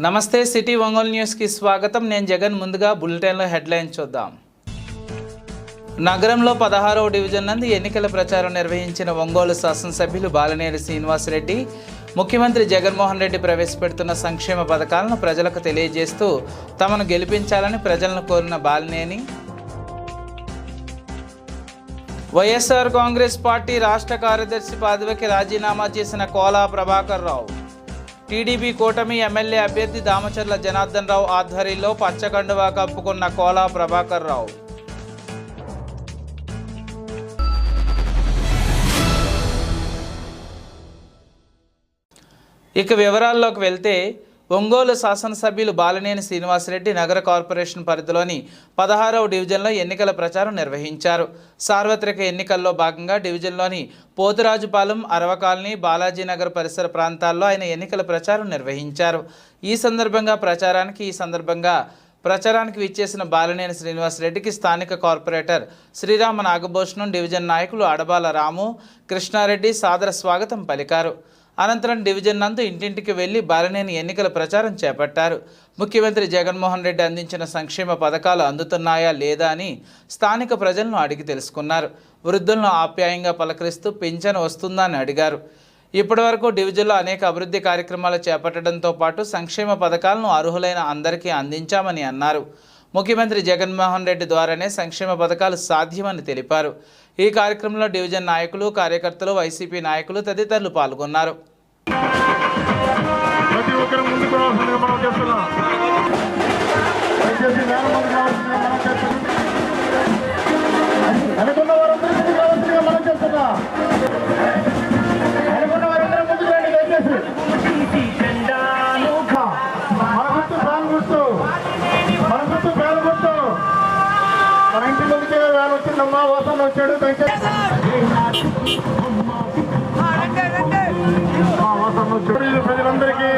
నమస్తే సిటీ ఒంగోలు న్యూస్కి స్వాగతం. నేను జగన్. ముందుగా బులెటిన్లో హెడ్లైన్ చూద్దాం. నగరంలో 16వ డివిజన్ నందు ఎన్నికల ప్రచారం నిర్వహించిన ఒంగోలు శాసనసభ్యులు బాలినేని శ్రీనివాసరెడ్డి ముఖ్యమంత్రి జగన్మోహన్ రెడ్డి ప్రవేశపెడుతున్న సంక్షేమ పథకాలను ప్రజలకు తెలియజేస్తూ తమను గెలిపించాలని ప్రజలను కోరిన బాలినేని వైఎస్ఆర్ కాంగ్రెస్ పార్టీ రాష్ట్ర కార్యదర్శి పదవికి రాజీనామా చేసిన కోలా ప్రభాకర్ రావు, టీడీపీ కూటమి ఎమ్మెల్యే అభ్యర్థి దామచర్ల జనార్దన్ రావు ఆధ్వర్యంలో పచ్చకండువా కప్పుకున్న కోలా ప్రభాకర్ రావు. ఇక వివరాల్లోకి వెళ్తే ఒంగోలు శాసనసభ్యులు బాలినేని శ్రీనివాసరెడ్డి నగర కార్పొరేషన్ పరిధిలోని 16వ డివిజన్లో ఎన్నికల ప్రచారం నిర్వహించారు. సార్వత్రిక ఎన్నికల్లో భాగంగా డివిజన్లోని పోతురాజుపాలెం, అరవకాలనీ, బాలాజీనగర్ పరిసర ప్రాంతాల్లో ఆయన ఎన్నికల ప్రచారం నిర్వహించారు. ఈ సందర్భంగా ప్రచారానికి విచ్చేసిన బాలినేని శ్రీనివాసరెడ్డికి స్థానిక కార్పొరేటర్ శ్రీరామ నాగభూషణం, డివిజన్ నాయకులు అడబాల రాము, కృష్ణారెడ్డి సాదర స్వాగతం పలికారు. అనంతరం డివిజన్ నందు ఇంటింటికి వెళ్లి బాలినేని ఎన్నికల ప్రచారం చేపట్టారు. ముఖ్యమంత్రి జగన్మోహన్ రెడ్డి అందించిన సంక్షేమ పథకాలు అందుతున్నాయా లేదా అని స్థానిక ప్రజలను అడిగి తెలుసుకున్నారు. వృద్ధులను ఆప్యాయంగా పలకరిస్తూ పింఛను వస్తుందా అని అడిగారు. ఇప్పటివరకు డివిజన్లో అనేక అభివృద్ధి కార్యక్రమాలు చేపట్టడంతో పాటు సంక్షేమ పథకాలను అర్హులైన అందరికీ అందించామని అన్నారు. ముఖ్యమంత్రి జగన్మోహన్ రెడ్డి ద్వారానే సంక్షేమ పథకాలు సాధ్యమని తెలిపారు. ఈ కార్యక్రమంలో డివిజన్ నాయకులు, కార్యకర్తలు, వైసీపీ నాయకులు తదితరులు పాల్గొన్నారు. ప్రజలందరికీ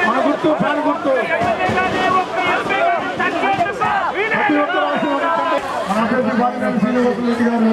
మన గుర్తు ఫ్యాన్ గుర్తు ప్రతి ఒక్కరు ఆశీర్వదించండి. మన అభ్యర్థి బాలినేని శ్రీనివాసరెడ్డి గారు.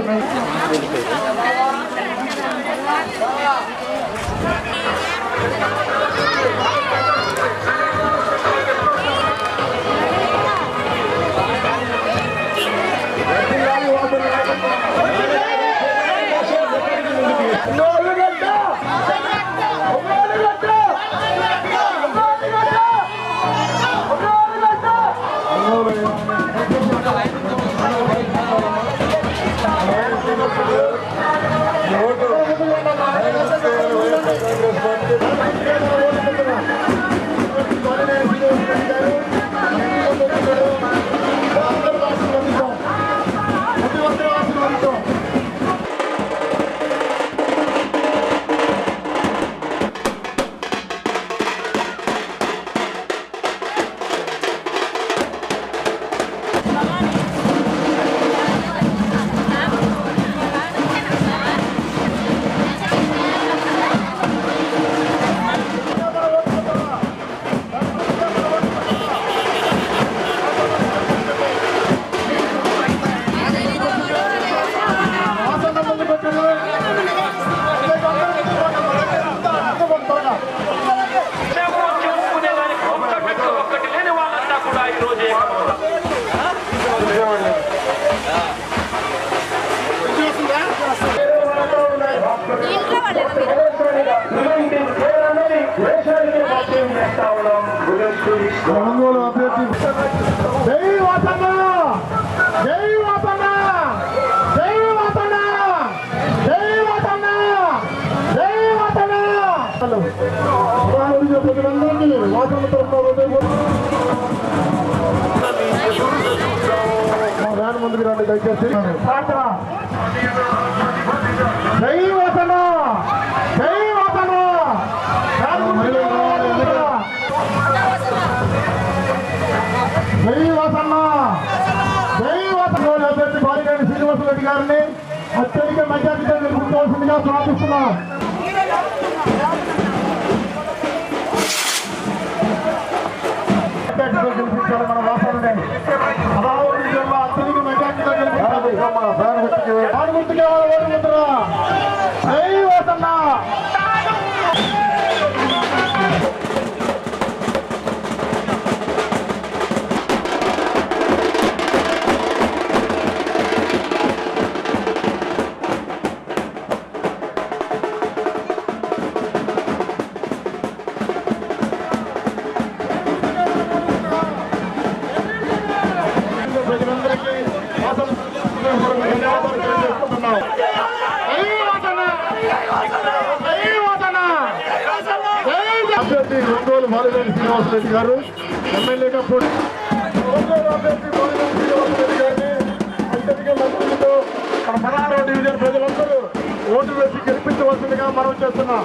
ఒంగోలు అభ్యర్థి జై వాసన్న, జై వాసన్న, జై వాసన్న, జై వాసన్న, జై వాసన్న. ప్రజలందరినీ వాసన తరఫున వ్యాన్ ముందుకు రండి దయచేసి. జై వాసన్న, జై వాసన్న. అత్యధిక మెజార్టీతో గెలుపుకోవాల్సిందిగా ప్రార్థిస్తున్నాం. గెలిపించాలి మన రాష్ట్రాన్ని. 16 డివిజన్లో అత్యధిక మెజార్టీతో గెలిపించాలి. గుర్తుకే ఓటుకుంటున్నా. జై వాసన్న. అభ్యర్థి ఒంగోలు బాలినేని శ్రీనివాసరెడ్డి గారు ఎమ్మెల్యేగా పోటీ ఒంగోలు అభ్యర్థి బాలినేని శ్రీనివాసరెడ్డి గారిని అత్యధిక మంత్రులతో మన 16వ డివిజన్ ప్రజలందరూ ఓటు వేసి గెలిపించవలసిందిగా మనం చేస్తున్నాం.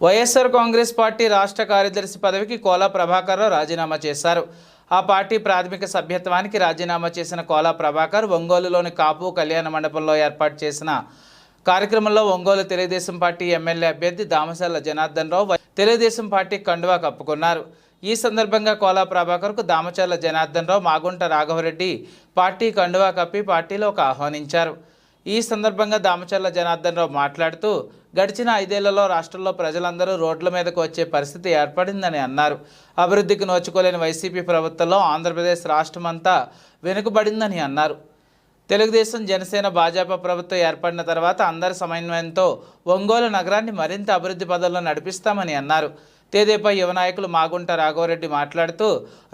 వైఎస్ఆర్ కాంగ్రెస్ పార్టీ రాష్ట్ర కార్యదర్శి పదవికి కోలా ప్రభాకర్రావు రాజీనామా చేశారు. ఆ పార్టీ ప్రాథమిక సభ్యత్వానికి రాజీనామా చేసిన కోలా ప్రభాకర్ ఒంగోలులోని కాపు కళ్యాణ మండపంలో ఏర్పాటు చేసిన కార్యక్రమంలో ఒంగోలు తెలుగుదేశం పార్టీ ఎమ్మెల్యే అభ్యర్థి దామచర్ల జనార్దన్ రావు తెలుగుదేశం పార్టీ కండువా కప్పుకున్నారు. ఈ సందర్భంగా కోలా ప్రభాకర్కు దామచర్ల జనార్దన్ రావు, మాగుంట రాఘవరెడ్డి పార్టీ కండువా కప్పి పార్టీలోకి ఆహ్వానించారు. ఈ సందర్భంగా దామచర్ల జనార్దన్ రావు మాట్లాడుతూ గడిచిన 5 ఏళ్లలో రాష్ట్రంలో ప్రజలందరూ రోడ్ల మీదకు వచ్చే పరిస్థితి ఏర్పడిందని అన్నారు. అభివృద్ధికి నోచుకోలేని వైసీపీ ప్రభుత్వంలో ఆంధ్రప్రదేశ్ రాష్ట్రమంతా వెనుకబడిందని అన్నారు. తెలుగుదేశం, జనసేన, భాజపా ప్రభుత్వం ఏర్పడిన తర్వాత అందరి సమన్వయంతో ఒంగోలు నగరాన్ని మరింత అభివృద్ధి పదంలో నడిపిస్తామని అన్నారు. తెదేపా యువ నాయకులు మాగుంట రాఘవరెడ్డి మాట్లాడుతూ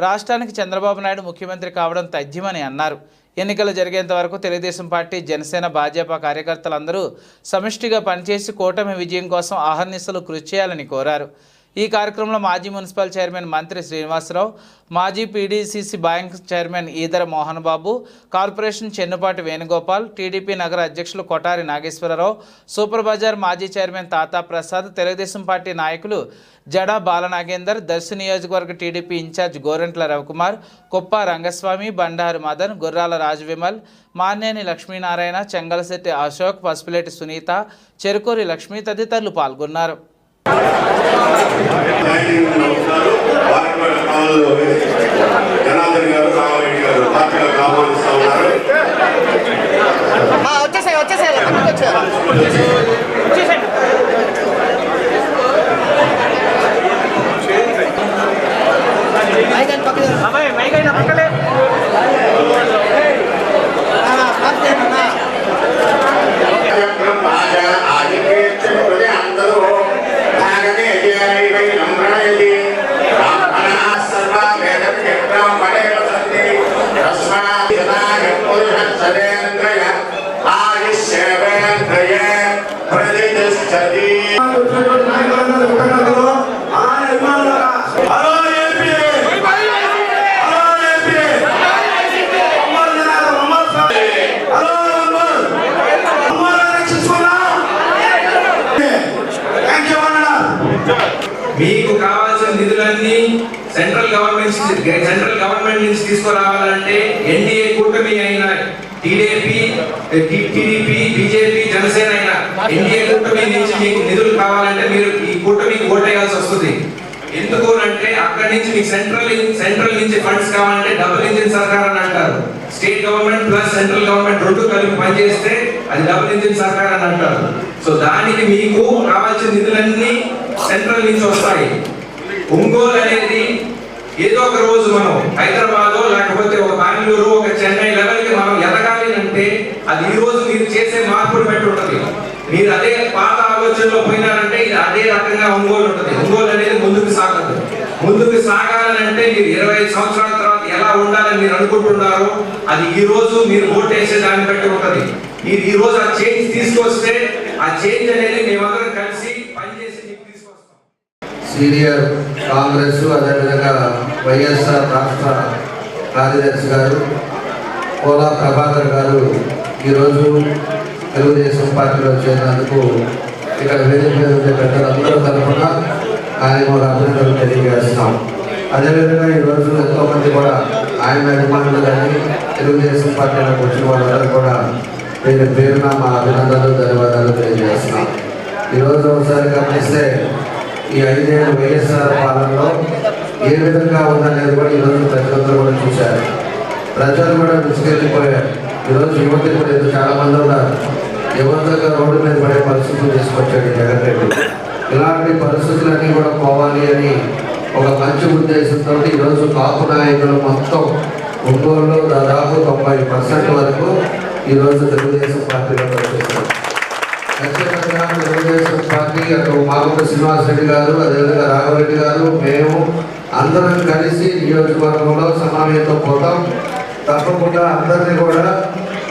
రాష్ట్రానికి చంద్రబాబు నాయుడు ముఖ్యమంత్రి కావడం తథ్యమని అన్నారు. ఎన్నికలు జరిగేంత వరకు తెలుగుదేశం పార్టీ, జనసేన, భాజపా కార్యకర్తలందరూ సమిష్టిగా పనిచేసి కూటమి విజయం కోసం అహర్నిశలు కృషి చేయాలని కోరారు. ఈ కార్యక్రమంలో మాజీ మున్సిపల్ చైర్మన్ మంత్రి శ్రీనివాసరావు, మాజీ PDCC bank chairman Edara Mohan Babu, corporation Chennupati Venugopal, TDP నగర అధ్యక్షులు కొటారి నాగేశ్వరరావు, సూపర్ బజార్ మాజీ చైర్మన్ తాతా ప్రసాద్, తెలుగుదేశం పార్టీ నాయకులు జడా బాలనాగేందర్, దర్శి నియోజకవర్గ టీడీపీ ఇన్ఛార్జ్ గోరంట్ల రవికుమార్, కొప్ప రంగస్వామి, బండారు మదన్, గుర్రాల రాజవిమల్, మాన్నేని లక్ష్మీనారాయణ, చెంగలశెట్టి అశోక్, పసుపులేటి సునీత, చెరుకూరి లక్ష్మి తదితరులు పాల్గొన్నారు. మీకు కావాల్సిన నిధులన్నీ సెంట్రల్ గవర్నమెంట్ నుంచి తీసుకురావాలంటే ఎన్డీఏ కూటమి అయిన టీడీపీ, బీజేపీ, జనసేన అయినా ఎన్డీఏ కూటమి నుంచి మీకు నిధులు కావాలంటే మీరు ఈ కూటమికి ఓటేయాల్సి వస్తుంది. ఎందుకు అంటే అక్కడి నుంచి మీకు సెంట్రల్ నుంచి ఫండ్స్ కావాలంటే డబుల్ ఇంజిన్ సర్కార్ అని అంటారు. State government plus central government రెండు కలిపి పనిచేస్తే అది డబుల్ ఇంజిన్ సర్కార్ అని అంటారు. సో దానికి మీకు కావాల్సిన నిధులన్నీ సెంట్రల్ నుంచి వస్తాయి. ఒంగోలు అనేది ఏదో ఒక రోజు మనం హైదరాబాద్ లేకపోతే ఒక బెంగళూరు, ఒక చెన్నై లెవెల్కి మనం ఎదగాలి అంటే అది ఈ రోజు మీరు చేసే మార్పులు పెట్టి ఉంటుంది. మీరు అదే పాత ఆలోచనలో పోయినారంటే ఇది అదే రకంగా ఒంగోలు ఉంటుంది. ఒంగోలు అనేది ముందుకు సాగదు. ముందుకు సాగాలంటే మీరు 25 సంవత్సరాల తర్వాత ఎలా ఉండాలని మీరు అనుకుంటున్నారో అది ఈ రోజు మీరు ఓట్ వేసే దాన్ని బట్టి ఉంటుంది. మీరు ఈ రోజు ఆ చేంజ్ తీసుకొస్తే ఆ చేంజ్ అనేది మేమందరం కలిసి పనిచేసి మీకు తీసుకొస్తాం. సీనియర్ కాంగ్రెస్ అదేవిధంగా వైఎస్ఆర్ రాష్ట్ర కార్యదర్శి గారు కోలా ప్రభాకర్ గారు ఈరోజు తెలుగుదేశం పార్టీలో చేరినందుకు ఇక్కడ వేదిక మీద ఉండే పెద్దలందరూ తరఫున ఆయన కూడా అభినందనలు తెలియజేస్తున్నాం. అదేవిధంగా ఈరోజు ఎంతోమంది కూడా ఆయన అభిమానులు కానీ తెలుగుదేశం పార్టీలోకి వచ్చిన వాళ్ళందరూ కూడా పేరు పేరున మా అభినందనలు ధన్యవాదాలు తెలియజేస్తున్నాం. ఈరోజు ఒకసారి గమనిస్తే ఈ 5 ఏళ్ళు వైఎస్ఆర్ పాలనలో ఏ విధంగా ఉందనేది కూడా ఈరోజు ప్రజలందరూ కూడా చూశారు. ప్రజలు కూడా విసుకెళ్ళిపోయారు. ఈరోజు యువత కూడా చాలా మంది ఉన్నారు. యువతగా రోడ్డు మీద పడే పరిస్థితులు తీసుకొచ్చాడు జగన్ రెడ్డి. ఇలాంటి పరిస్థితులన్నీ కూడా పోవాలి అని ఒక మంచి ఉద్దేశంతో ఈరోజు కాపు నాయకులు మొత్తం ఒంగోలులో దాదాపు 90% వరకు ఈరోజు తెలుగుదేశం పార్టీలో వచ్చేస్తారు. ఖచ్చితంగా తెలుగుదేశం పార్టీ అటు మాగుంట శ్రీనివాసరెడ్డి గారు, అదేవిధంగా రాఘవరెడ్డి గారు, మేము అందరం కలిసి నియోజకవర్గంలో సమావేశంతో పోతాం. తప్పకుండా అందరినీ కూడా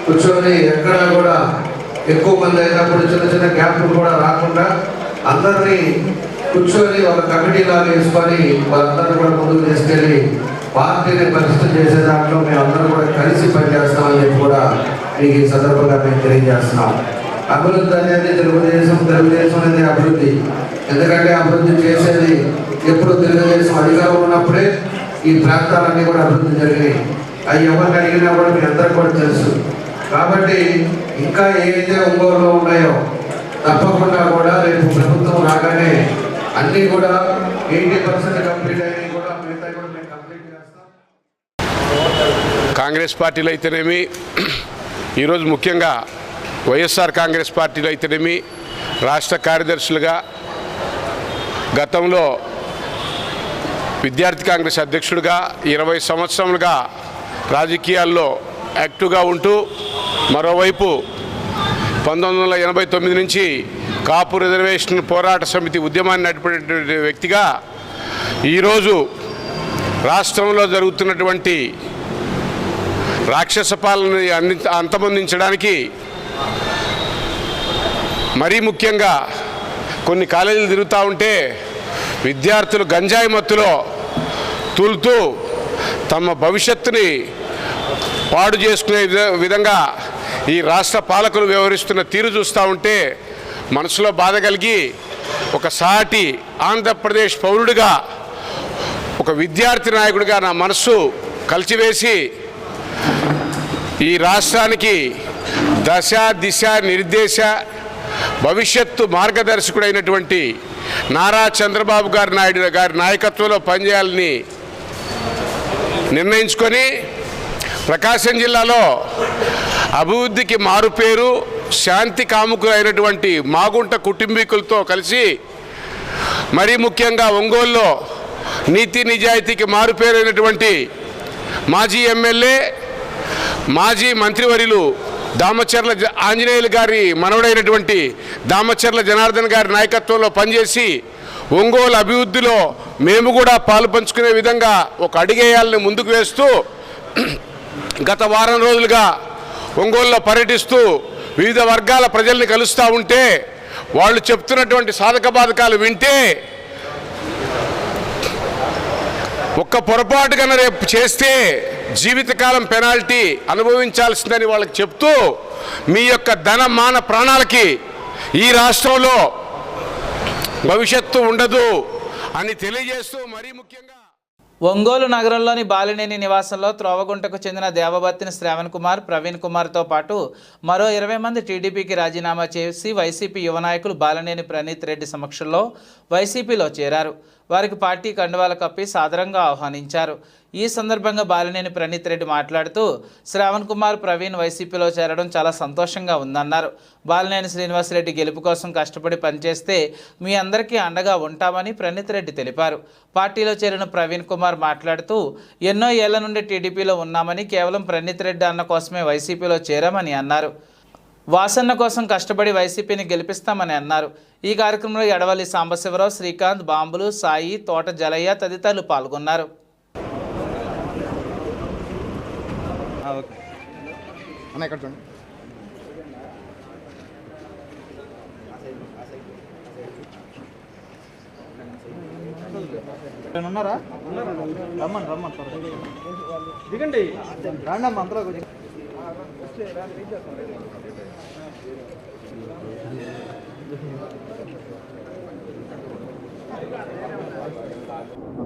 కూర్చొని ఎక్కడా కూడా ఎక్కువ మంది అయినప్పుడు చిన్న చిన్న గ్యాప్లు కూడా రాకుండా అందరినీ కూర్చొని ఒక కమిటీ లాగా వేసుకొని వాళ్ళందరూ కూడా ముందుకు తీసుకెళ్ళి పార్టీని పరిస్థితి చేసే దాంట్లో మేము అందరం కూడా కలిసి పనిచేస్తామని చెప్పి కూడా మీకు ఈ సందర్భంగా మేము తెలియజేస్తున్నాం. అభివృద్ధి అనేది తెలుగుదేశం అనేది అభివృద్ధి. ఎందుకంటే అభివృద్ధి చేసేది ఎప్పుడు తెలుగుదేశం అధికారంలో ఉన్నప్పుడే ఈ ప్రాంతాలన్నీ కూడా అభివృద్ధి జరిగినాయి. అవి ఎవరిని అడిగినా కూడా మీ అందరికి కూడా తెలుసు. కాబట్టి ఇంకా ఏదైతే ఒంగోలులో ఉన్నాయో తప్పకుండా కూడా రేపు ప్రభుత్వం రాగానే అన్నీ కూడా 80% కంప్లీట్ అయినాయి కూడా మిగతా కూడా మేము కంప్లీట్ చేస్తాం. కాంగ్రెస్ పార్టీలో అయితేనేమి, ఈరోజు ముఖ్యంగా వైఎస్ఆర్ కాంగ్రెస్ పార్టీలో అయితేనేమి రాష్ట్ర కార్యదర్శులుగా, గతంలో విద్యార్థి కాంగ్రెస్ అధ్యక్షుడిగా 20 సంవత్సరాలుగా రాజకీయాల్లో యాక్టివ్గా ఉంటూ, మరోవైపు 1989 నుంచి కాపు రిజర్వేషన్ పోరాట సమితి ఉద్యమాన్ని నడిపేటువంటి వ్యక్తిగా ఈరోజు రాష్ట్రంలో జరుగుతున్నటువంటి రాక్షస పాలనని అంతమొందించడానికి, మరీ ముఖ్యంగా కొన్ని కాలేజీలు తిరుగుతూ ఉంటే విద్యార్థులు గంజాయి మత్తులో తూలుతూ తమ భవిష్యత్తుని పాడు చేసుకునే విధంగా ఈ రాష్ట్ర పాలకులు వ్యవహరిస్తున్న తీరు చూస్తూ ఉంటే మనసులో బాధ కలిగి, ఒక సాటి ఆంధ్రప్రదేశ్ పౌరుడిగా, ఒక విద్యార్థి నాయకుడిగా నా మనస్సు కలిచివేసి ఈ రాష్ట్రానికి దశ దిశ నిర్దేశ భవిష్యత్తు మార్గదర్శకుడైనటువంటి నారా చంద్రబాబు నాయుడు గారి నాయకత్వంలో పనిచేయాలని నిర్ణయించుకొని ప్రకాశం జిల్లాలో అభివృద్ధికి మారుపేరు, శాంతి కాముకులైనటువంటి మాగుంట కుటుంబీకులతో కలిసి, మరీ ముఖ్యంగా ఒంగోలులో నీతి నిజాయితీకి మారుపేరైనటువంటి మాజీ ఎమ్మెల్యే, మాజీ మంత్రివర్యులు దామచర్ల ఆంజనేయులు గారి మనవడైనటువంటి దామచర్ల జనార్దన్ గారి నాయకత్వంలో పనిచేసి ఒంగోలు అభివృద్ధిలో మేము కూడా పాలు పంచుకునే విధంగా ఒక అడుగేయాలని ముందుకు వేస్తూ గత వారం రోజులుగా ఒంగోలులో పర్యటిస్తూ వివిధ వర్గాల ప్రజల్ని కలుస్తూ ఉంటే వాళ్ళు చెప్తున్నటువంటి సాధక బాధకాలు వింటే ఒక్క పొరపాటు కన్నా రేపు చేస్తే జీవితకాలం పెనాల్టీ అనుభవించాల్సిందని వాళ్ళకి చెప్తూ మీ యొక్క ధన మాన ప్రాణాలకి ఈ రాష్ట్రంలో భవిష్యత్తు ఉండదు అని తెలియజేస్తూ, మరీ ముఖ్యంగా ఒంగోలు నగరంలోని బాలినేని నివాసంలో త్రోవగుంటకు చెందిన దేవబత్తిని శ్రావణ్ కుమార్, ప్రవీణ్ కుమార్తో పాటు మరో 20 మంది టీడీపీకి రాజీనామా చేసి వైసీపీ యువ నాయకులు బాలినేని ప్రణీత్ రెడ్డి సమక్షంలో వైసీపీలో చేరారు. వారికి పార్టీ కండువాలు కప్పి సాదరంగా ఆహ్వానించారు. ఈ సందర్భంగా బాలినేని ప్రణీత్ రెడ్డి మాట్లాడుతూ శ్రావణ్ కుమార్, ప్రవీణ్ వైసీపీలో చేరడం చాలా సంతోషంగా ఉందన్నారు. బాలినేని శ్రీనివాసరెడ్డి గెలుపు కోసం కష్టపడి పనిచేస్తే మీ అందరికీ అండగా ఉంటామని ప్రణీత్ రెడ్డి తెలిపారు. పార్టీలో చేరిన ప్రవీణ్ కుమార్ మాట్లాడుతూ ఎన్నో ఏళ్ల నుండి టీడీపీలో ఉన్నామని, కేవలం ప్రణీత్ రెడ్డి అన్న కోసమే వైసీపీలో చేరామని అన్నారు. వాసన్న కోసం కష్టపడి వైసీపీని గెలిపిస్తామని అన్నారు. ఈ కార్యక్రమంలో ఎడవల్లి సాంబశివరావు, శ్రీకాంత్, బాంబులు, సాయి, తోట జలయ్య తదితరులు పాల్గొన్నారు. దిగండి అందరూ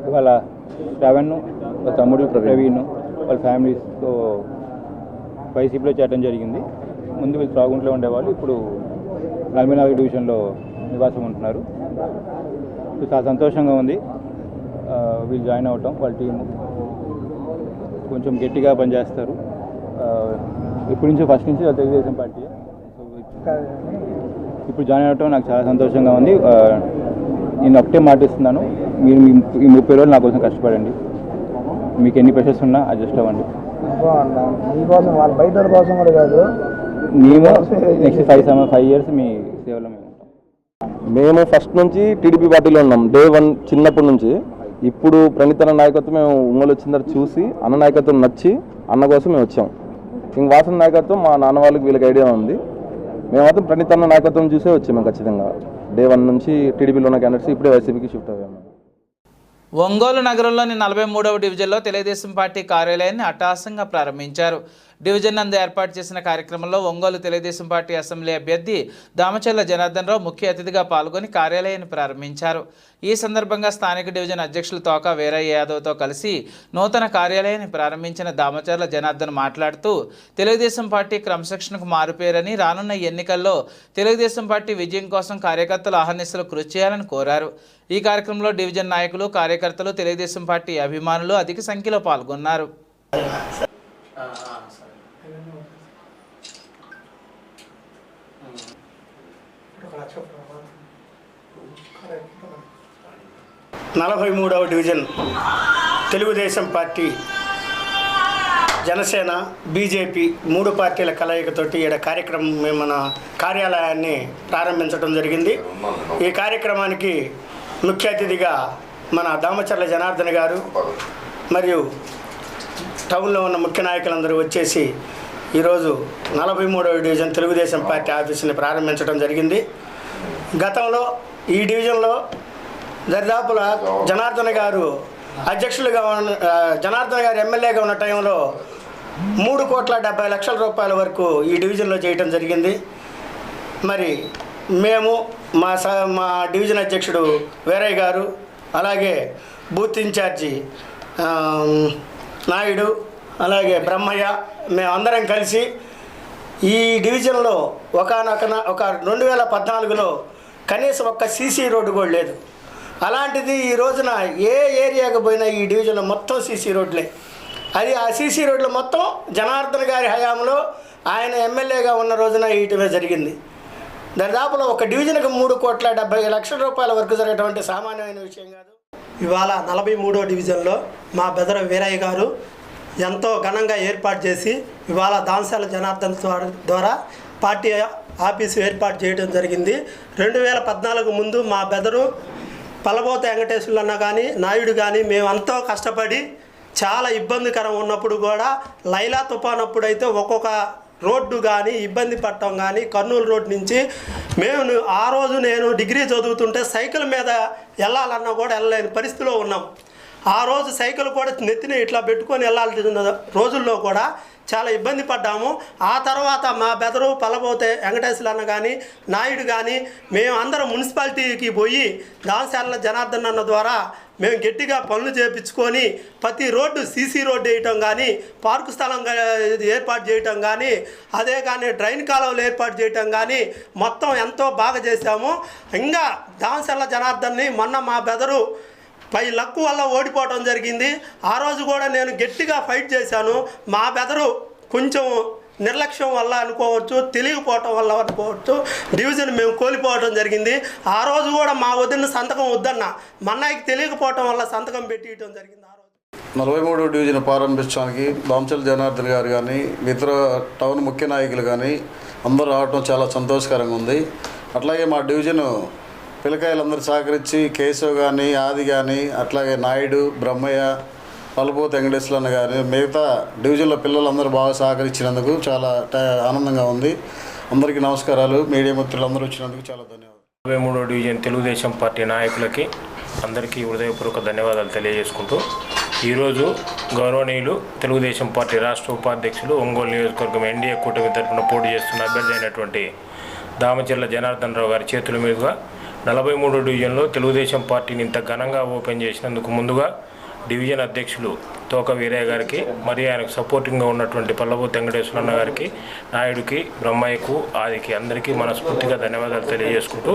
ఇవాళ శ్రావణ్, తమ్ముడు ప్రవీణ్ వాళ్ళ ఫ్యామిలీస్తో వైసీపీలో చేరడం జరిగింది. ముందు వీళ్ళు త్రాగుంట్లో ఉండేవాళ్ళు, ఇప్పుడు 44 డివిజన్లో నివాసం ఉంటున్నారు. చాలా సంతోషంగా ఉంది వీళ్ళు జాయిన్ అవ్వటం. వాళ్ళ టీము కొంచెం గట్టిగా పనిచేస్తారు. ఇప్పటి నుంచి ఫస్ట్ నుంచి తెలుగుదేశం పార్టీ. ఇప్పుడు జాయిన్ అవ్వటం నాకు చాలా సంతోషంగా ఉంది. నేను ఒకటే మాటిస్తున్నాను, మీరు ఈ 30 రోజులు నా కోసం కష్టపడండి. మీకు ఎన్ని ప్రెషర్స్ ఉన్నా అడ్జస్ట్ అవ్వండి. మీకోసం వాళ్ళ బయట కోసం కూడా కాదు, మేము నెక్స్ట్ 5 years మీ సేవలో మేము ఉంటాం. మేము ఫస్ట్ నుంచి టీడీపీ పార్టీలో ఉన్నాం, డే 1 చిన్నప్పటి నుంచి. ఇప్పుడు ప్రణీత్ అన్న నాయకత్వం మేము ఒంగోలు వచ్చిన తర్వాత చూసి అన్న నాయకత్వం నచ్చి అన్న కోసం మేము వచ్చాం. ఇంక వాసన నాయకత్వం మా నాన్న వాళ్ళకి వీళ్ళకి ఐడియా ఉంది. మేము మాత్రం ప్రణీత్ అన్న నాయకత్వం చూసే వచ్చాము. మేము ఖచ్చితంగా డే 1 నుంచి టీడీపీలో ఉన్న క్యాండిడేట్స్ ఇప్పుడే వైసీపీకి షిఫ్ట్ అయ్యాము. ఒంగోలు నగరంలోని 43వ డివిజన్లో తెలుగుదేశం పార్టీ కార్యాలయాన్ని అట్టహాసంగా ప్రారంభించారు. డివిజన్ నందు ఏర్పాటు చేసిన కార్యక్రమంలో ఒంగోలు తెలుగుదేశం పార్టీ అసెంబ్లీ అభ్యర్థి దామచర్ల జనార్దన్ రావు ముఖ్య అతిథిగా పాల్గొని కార్యాలయాన్ని ప్రారంభించారు. ఈ సందర్భంగా స్థానిక డివిజన్ అధ్యక్షులు తోక వీరయ్య యాదవ్తో కలిసి నూతన కార్యాలయాన్ని ప్రారంభించిన దామచర్ల జనార్దన్ మాట్లాడుతూ తెలుగుదేశం పార్టీ క్రమశిక్షణకు మారుపేరని, రానున్న ఎన్నికల్లో తెలుగుదేశం పార్టీ విజయం కోసం కార్యకర్తలు అహర్నిశలు కృషి చేయాలని కోరారు. ఈ కార్యక్రమంలో డివిజన్ నాయకులు, కార్యకర్తలు, తెలుగుదేశం పార్టీ అభిమానులు అధిక సంఖ్యలో పాల్గొన్నారు. నలభై 43వ division Telugu Desam party, Janasena, BJP 3 పార్టీల కలయికతోటి ఈడ కార్యక్రమం మేము మన కార్యాలయాన్ని ప్రారంభించడం జరిగింది. ఈ కార్యక్రమానికి ముఖ్య అతిథిగా మన దామచర్ల జనార్దన్ గారు మరియు టౌన్లో ఉన్న ముఖ్య నాయకులందరూ వచ్చేసి ఈరోజు 43వ డివిజన్ తెలుగుదేశం పార్టీ ఆఫీసుని ప్రారంభించడం జరిగింది. గతంలో ఈ డివిజన్లో దరిదాపుల జనార్దన్ గారు అధ్యక్షులుగా జనార్దన్ గారు ఎమ్మెల్యేగా ఉన్న టైంలో 3,70,00,000 రూపాయల వరకు ఈ డివిజన్లో చేయటం జరిగింది. మరి మేము మా డివిజన్ అధ్యక్షుడు వీరయ్య గారు, అలాగే బూత్ ఇన్ఛార్జి నాయుడు, అలాగే బ్రహ్మయ్య, మేమందరం కలిసి ఈ డివిజన్లో ఒక 2014లో కనీసం ఒక్క సీసీ రోడ్డు కూడా లేదు. అలాంటిది ఈ రోజున ఏ ఏరియాకు పోయినా ఈ డివిజన్లో మొత్తం సీసీ రోడ్లే. అది ఆ సీసీ రోడ్లు మొత్తం జనార్దన్ గారి హయాంలో ఆయన ఎమ్మెల్యేగా ఉన్న రోజున ఇటువే జరిగింది. దాదాపులో ఒక డివిజన్కి 3,70,00,000 రూపాయల వరకు జరిగేటువంటి సామాన్యమైన విషయం కాదు. ఇవాళ 43వ డివిజన్లో మా బెదర వీరయ్య గారు ఎంతో ఘనంగా ఏర్పాటు చేసి ఇవాళ దామచర్ల జనార్దన్ ద్వారా పార్టీ ఆఫీసు ఏర్పాటు చేయడం జరిగింది. 2014 ముందు మా బెదరు పల్లబోత వెంకటేశ్వర్లు అన్న కానీ, నాయుడు కానీ మేమంతా కష్టపడి చాలా ఇబ్బందికరం ఉన్నప్పుడు కూడా లైలా తుఫాన్ అప్పుడు అయితే ఒక్కొక్క రోడ్డు కానీ ఇబ్బంది పడటం కానీ, కర్నూలు రోడ్డు నుంచి ఆ రోజు నేను డిగ్రీ చదువుతుంటే సైకిల్ మీద వెళ్ళాలన్నా కూడా వెళ్ళలేని పరిస్థితిలో ఉన్నాం. ఆ రోజు సైకిల్ కూడా నెత్తిన ఇట్లా పెట్టుకొని వెళ్ళాల్సిన రోజుల్లో కూడా చాలా ఇబ్బంది పడ్డాము. ఆ తర్వాత మా బెదరు పల్లబోతే వెంకటేశ్వర్లు అన్న కానీ, నాయుడు కానీ మేము అందరం మున్సిపాలిటీకి పోయి దామచర్ల జనార్దన్ అన్న ద్వారా మేము గట్టిగా పనులు చేయించుకొని ప్రతి రోడ్డు సీసీ రోడ్డు వేయటం కానీ, పార్కు స్థలం ఏర్పాటు చేయటం కానీ, అదే కానీ డ్రైన్ కాలువలు ఏర్పాటు చేయటం కానీ మొత్తం ఎంతో బాగా చేశాము. ఇంకా దామచర్ల జనార్దన్ని మొన్న మా బెదరు పై లక్కు వల్ల ఓడిపోవడం జరిగింది. ఆ రోజు కూడా నేను గట్టిగా ఫైట్ చేశాను. మా బెదరు కొంచెం నిర్లక్ష్యం వల్ల అనుకోవచ్చు, తెలియకపోవటం వల్ల అనుకోవచ్చు, డివిజన్ మేము కోల్పోవడం జరిగింది. ఆ రోజు కూడా మా వదిన సంతకం వద్దన్న మన్నాయికి తెలియకపోవటం వల్ల సంతకం పెట్టియటం జరిగింది. ఆ రోజు 43వ డివిజన్ ప్రారంభించడానికి దామచర్ల జనార్దన్ గారు కానీ, ఇతర టౌన్ ముఖ్య నాయకులు కానీ అందరూ రావడం చాలా సంతోషకరంగా ఉంది. అట్లాగే మా డివిజను పిల్లకాయలందరూ సహకరించి కేశవ్ కానీ, ఆది కానీ, అట్లాగే నాయుడు, బ్రహ్మయ్య, పల్లబోత వెంకటేశ్వర్లు కానీ మిగతా డివిజన్లో పిల్లలందరూ బాగా సహకరించినందుకు చాలా ఆనందంగా ఉంది. అందరికీ నమస్కారాలు. మీడియా మిత్రులందరూ వచ్చినందుకు చాలా ధన్యవాదాలు. 43వ డివిజన్ తెలుగుదేశం పార్టీ నాయకులకి అందరికీ హృదయపూర్వక ధన్యవాదాలు తెలియజేసుకుంటూ ఈరోజు గౌరవనీయులు తెలుగుదేశం పార్టీ రాష్ట్ర ఉపాధ్యక్షులు, ఒంగోలు నియోజకవర్గం ఎన్డీఏ కూటమి తరఫున పోటీ చేస్తున్న అభ్యర్థి అయినటువంటి దామచర్ల జనార్దన్ రావు గారి చేతుల మీదుగా 43వ డివిజన్లో తెలుగుదేశం పార్టీని ఇంత ఘనంగా ఓపెన్ చేసినందుకు ముందుగా డివిజన్ అధ్యక్షులు తోక వీరయ్య గారికి, మరియు ఆయనకు సపోర్టింగ్గా ఉన్నటువంటి పల్లబోతు వెంకటేశ్వర అన్న గారికి, నాయుడికి, బ్రహ్మయ్యకు, ఆదికి అందరికీ మనస్ఫూర్తిగా ధన్యవాదాలు తెలియజేసుకుంటూ,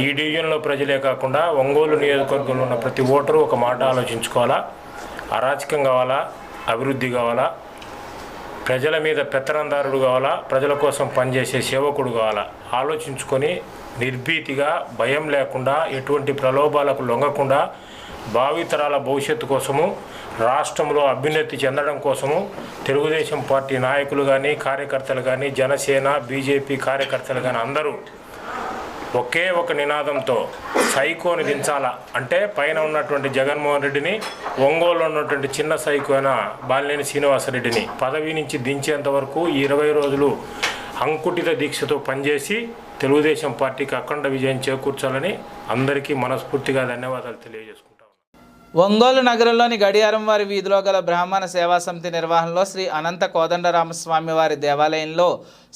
ఈ డివిజన్లో ప్రజలే కాకుండా ఒంగోలు నియోజకవర్గంలో ఉన్న ప్రతి ఓటరు ఒక మాట ఆలోచించుకోవాలా. అరాచకం కావాలా, అభివృద్ధి కావాలా, ప్రజల మీద పెత్తనందారుడు కావాలా, ప్రజల కోసం పనిచేసే సేవకుడు కావాలా, ఆలోచించుకొని నిర్భీతిగా, భయం లేకుండా, ఎటువంటి ప్రలోభాలకు లొంగకుండా భావితరాల భవిష్యత్తు కోసము, రాష్ట్రంలో అభ్యున్నతి చెందడం కోసము తెలుగుదేశం పార్టీ నాయకులు కానీ, కార్యకర్తలు కానీ, జనసేన, బీజేపీ కార్యకర్తలు కానీ అందరూ ఒకే ఒక నినాదంతో సైకోని దించాలా. అంటే పైన ఉన్నటువంటి జగన్మోహన్ రెడ్డిని, ఒంగోలులో ఉన్నటువంటి చిన్న సైకో అయిన బాలినేని శ్రీనివాసరెడ్డిని పదవి నుంచి దించేంత వరకు 20 రోజులు అంకుటిత దీక్షతో పనిచేసి తెలుగుదేశం పార్టీకి అఖండ విజయం చేకూర్చాలని అందరికీ మనస్ఫూర్తిగా ధన్యవాదాలు తెలియజేసుకుంటాను. ఒంగోలు నగరంలోని గడియారం వారి వీధిలో గల బ్రాహ్మణ సేవా సమితి నిర్వహణలో శ్రీ అనంత కోదండరామస్వామి వారి దేవాలయంలో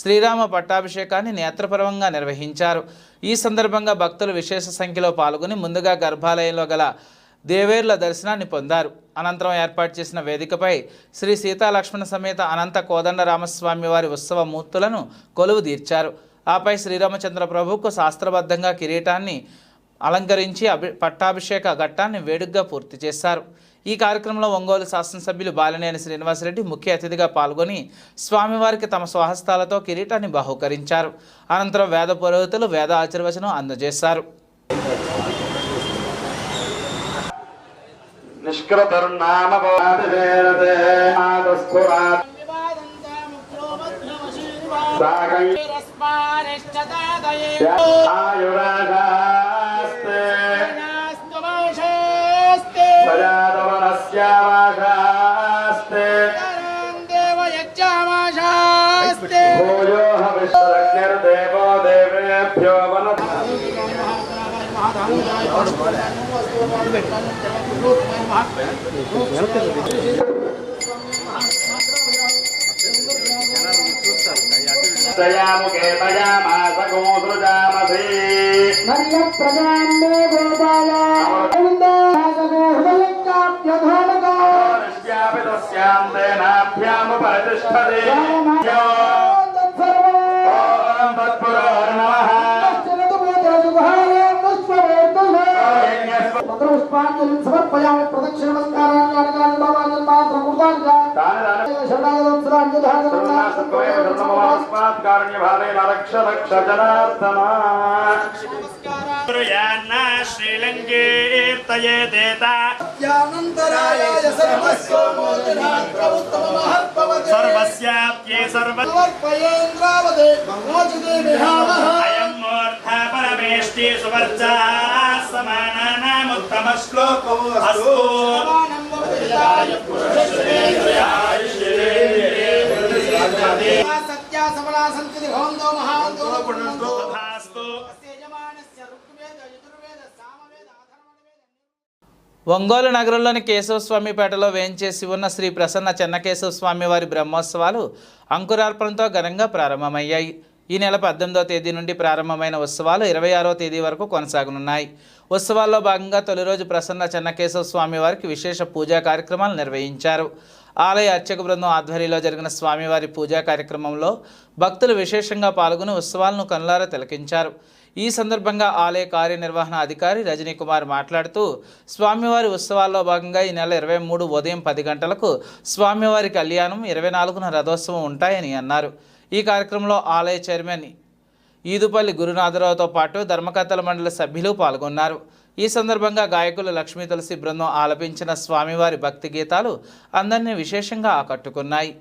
శ్రీరామ పట్టాభిషేకాన్ని నేత్రపర్వంగా నిర్వహించారు. ఈ సందర్భంగా భక్తులు విశేష సంఖ్యలో పాల్గొని ముందుగా గర్భాలయంలో గల దేవేర్ల దర్శనాన్ని పొందారు. అనంతరం ఏర్పాటు చేసిన వేదికపై శ్రీ సీతాలక్ష్మణ సమేత అనంత కోదండరామస్వామి వారి ఉత్సవ మూర్తులను కొలువు తీర్చారు. ఆపై శ్రీరామచంద్ర ప్రభువుకు శాస్త్రబద్ధంగా కిరీటాన్ని అలంకరించి పట్టాభిషేక ఘట్టాన్ని వేడుకగా పూర్తి చేశారు. ఈ కార్యక్రమంలో ఒంగోలు శాసనసభ్యులు బాలినేని శ్రీనివాసరెడ్డి ముఖ్య అతిథిగా పాల్గొని స్వామివారికి తమ స్వహస్తాలతో కిరీటాన్ని బహూకరించారు. అనంతరం వేద పురోహితులు వేద ఆశీర్వచనం అందజేశారు. ఒంగోలు నగరంలోని కేశవస్వామిపేటలో వేంచేసి ఉన్న శ్రీ ప్రసన్న చెన్నకేశవ స్వామి వారి బ్రహ్మోత్సవాలు అంకురార్పణతో ఘనంగా ప్రారంభమయ్యాయి. ఈ నెల 18వ తేదీ నుండి ప్రారంభమైన ఉత్సవాలు 26వ తేదీ వరకు కొనసాగనున్నాయి. ఉత్సవాల్లో భాగంగా తొలి రోజు ప్రసన్న చెన్నకేశవ స్వామి వారికి విశేష పూజా కార్యక్రమాలు నిర్వహించారు. ఆలయ అర్చక బృందం ఆధ్వర్యంలో జరిగిన స్వామివారి పూజా కార్యక్రమంలో భక్తులు విశేషంగా పాల్గొని ఉత్సవాలను కనులారా తిలకించారు. ఈ సందర్భంగా ఆలయ కార్యనిర్వహణ అధికారి రజనీకుమార్ మాట్లాడుతూ స్వామివారి ఉత్సవాల్లో భాగంగా ఈ నెల 23 ఉదయం 10 గంటలకు స్వామివారి కళ్యాణం, 24న రథోత్సవం ఉంటాయని అన్నారు. ఈ కార్యక్రమంలో ఆలయ చైర్మన్ ఈదుపల్లి గురునాథరావుతో పాటు ధర్మకర్తల మండలి సభ్యులు పాల్గొన్నారు. ఈ సందర్భంగా గాయకులు లక్ష్మీ తులసి బృందం ఆలపించిన స్వామివారి భక్తి గీతాలు అందరినీ విశేషంగా ఆకట్టుకున్నాయి.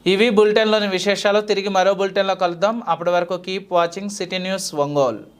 ఇవి బులెటిన్లోని విశేషాలు. తిరిగి మరో బులెటిన్లో కలుద్దాం. అప్పటి వరకు keep watching city news Ongole.